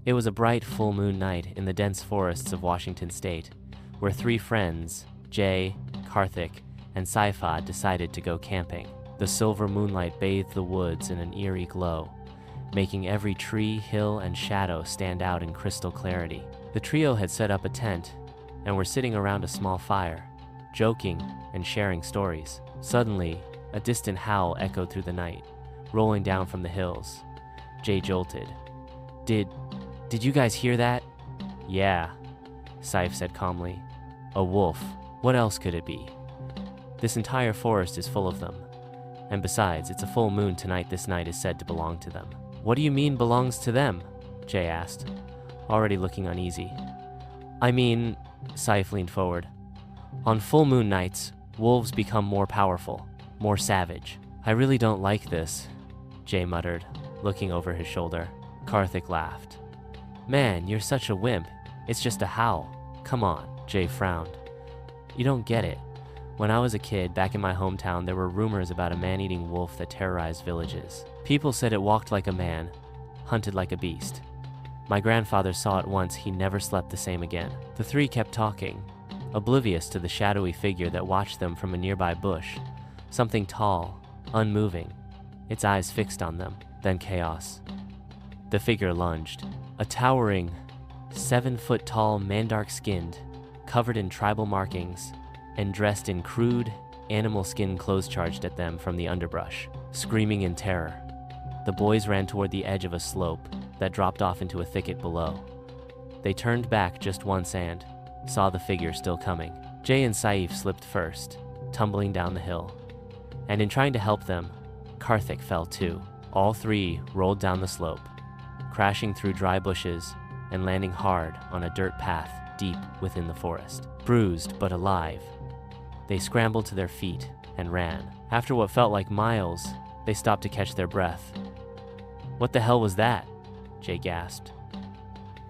It was a bright full moon night in the dense forests of Washington state, where three friends, Jay, Karthik, and Saifad, decided to go camping. The silver moonlight bathed the woods in an eerie glow, making every tree, hill, and shadow stand out in crystal clarity. The trio had set up a tent and were sitting around a small fire, joking and sharing stories. Suddenly, a distant howl echoed through the night, rolling down from the hills. Jay jolted. Did you guys hear that?" "Yeah," Saif said calmly. "A wolf. What else could it be? This entire forest is full of them. And besides, it's a full moon tonight. This night is said to belong to them." "What do you mean belongs to them?" Jay asked, already looking uneasy. "I mean," Saif leaned forward, "on full moon nights, wolves become more powerful, more savage." "I really don't like this," Jay muttered, looking over his shoulder. Karthik laughed. "Man, you're such a wimp. It's just a howl. Come on," Jay frowned. "You don't get it. When I was a kid, back in my hometown, there were rumors about a man-eating wolf that terrorized villages. People said it walked like a man, hunted like a beast. My grandfather saw it once. He never slept the same again." The three kept talking, oblivious to the shadowy figure that watched them from a nearby bush, something tall, unmoving, its eyes fixed on them. Then chaos. The figure lunged. A towering, 7-foot-tall man, dark-skinned, covered in tribal markings, and dressed in crude, animal skin clothes, charged at them from the underbrush. Screaming in terror, the boys ran toward the edge of a slope that dropped off into a thicket below. They turned back just once and saw the figure still coming. Jay and Saif slipped first, tumbling down the hill. And in trying to help them, Karthik fell too. All three rolled down the slope, crashing through dry bushes and landing hard on a dirt path deep within the forest. Bruised but alive, they scrambled to their feet and ran. After what felt like miles, they stopped to catch their breath. "What the hell was that?" Jay gasped.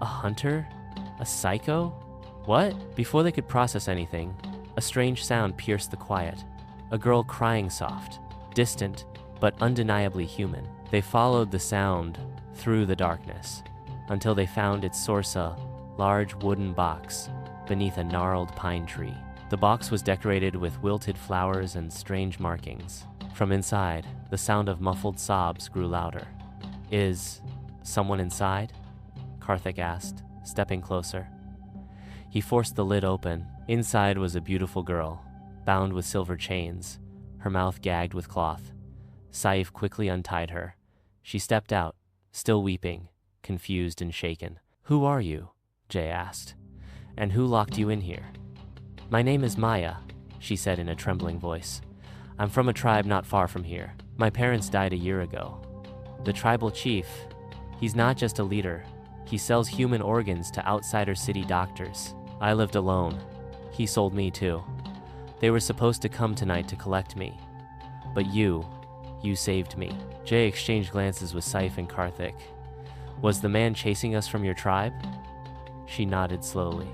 "A hunter? A psycho? What?" Before they could process anything, a strange sound pierced the quiet. A girl crying soft, distant, but undeniably human. They followed the sound through the darkness until they found its source, a large wooden box beneath a gnarled pine tree. The box was decorated with wilted flowers and strange markings. From inside, the sound of muffled sobs grew louder. "Is someone inside?" Karthik asked, stepping closer. He forced the lid open. Inside was a beautiful girl, bound with silver chains, her mouth gagged with cloth. Saif quickly untied her. She stepped out, still weeping, confused and shaken. "Who are you?" Jay asked. "And who locked you in here?" "My name is Maya," she said in a trembling voice. "I'm from a tribe not far from here. My parents died a year ago. The tribal chief, he's not just a leader. He sells human organs to outsider city doctors. I lived alone. He sold me too. They were supposed to come tonight to collect me. But you saved me." Jay exchanged glances with Saif and Karthik. "Was the man chasing us from your tribe?" She nodded slowly.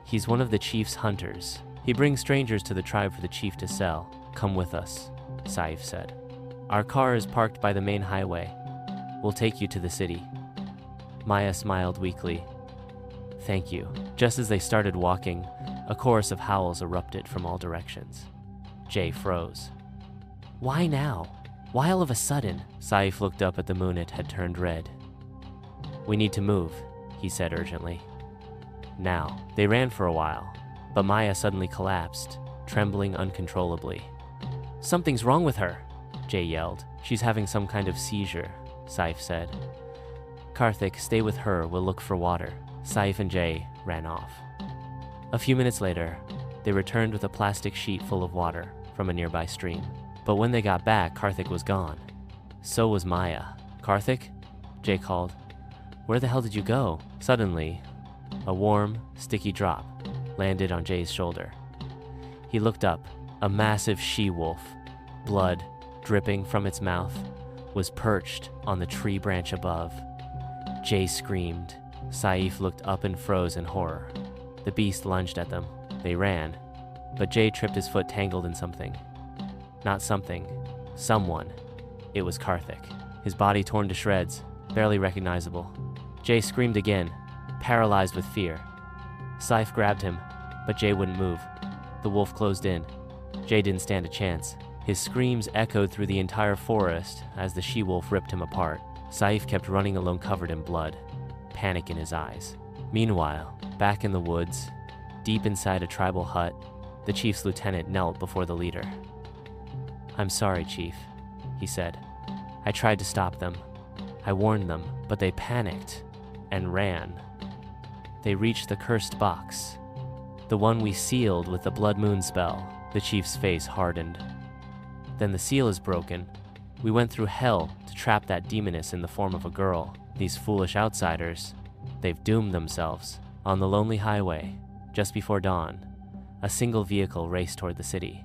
"He's one of the chief's hunters. He brings strangers to the tribe for the chief to sell. Come with us," Saif said. "Our car is parked by the main highway. We'll take you to the city." Maya smiled weakly. "Thank you." Just as they started walking, a chorus of howls erupted from all directions. Jay froze. "Why now? Why all of a sudden?" Saif looked up at the moon. It had turned red. "We need to move," he said urgently. "Now." They ran for a while, but Maya suddenly collapsed, trembling uncontrollably. "Something's wrong with her," Jay yelled. "She's having some kind of seizure," Saif said. "Karthik, stay with her. We'll look for water." Saif and Jay ran off. A few minutes later, they returned with a plastic sheet full of water from a nearby stream. But when they got back, Karthik was gone. So was Maya. "Karthik?" Jay called. "Where the hell did you go?" Suddenly, a warm, sticky drop landed on Jay's shoulder. He looked up. A massive she-wolf, blood dripping from its mouth, was perched on the tree branch above. Jay screamed. Saif looked up and froze in horror. The beast lunged at them. They ran, but Jay tripped his foot, tangled in something. Not something. Someone. It was Karthik. His body torn to shreds, barely recognizable. Jay screamed again, paralyzed with fear. Scythe grabbed him, but Jay wouldn't move. The wolf closed in. Jay didn't stand a chance. His screams echoed through the entire forest as the she-wolf ripped him apart. Scythe kept running alone, covered in blood, panic in his eyes. Meanwhile, back in the woods, deep inside a tribal hut, the chief's lieutenant knelt before the leader. "I'm sorry, Chief," he said. "I tried to stop them. I warned them, but they panicked and ran. They reached the cursed box, the one we sealed with the blood moon spell." The chief's face hardened. "Then the seal is broken. We went through hell to trap that demoness in the form of a girl. These foolish outsiders, they've doomed themselves." On the lonely highway, just before dawn, a single vehicle raced toward the city.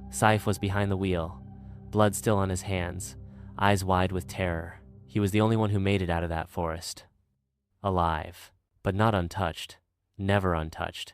Scythe was behind the wheel, blood still on his hands, eyes wide with terror. He was the only one who made it out of that forest. Alive, but not untouched, never untouched.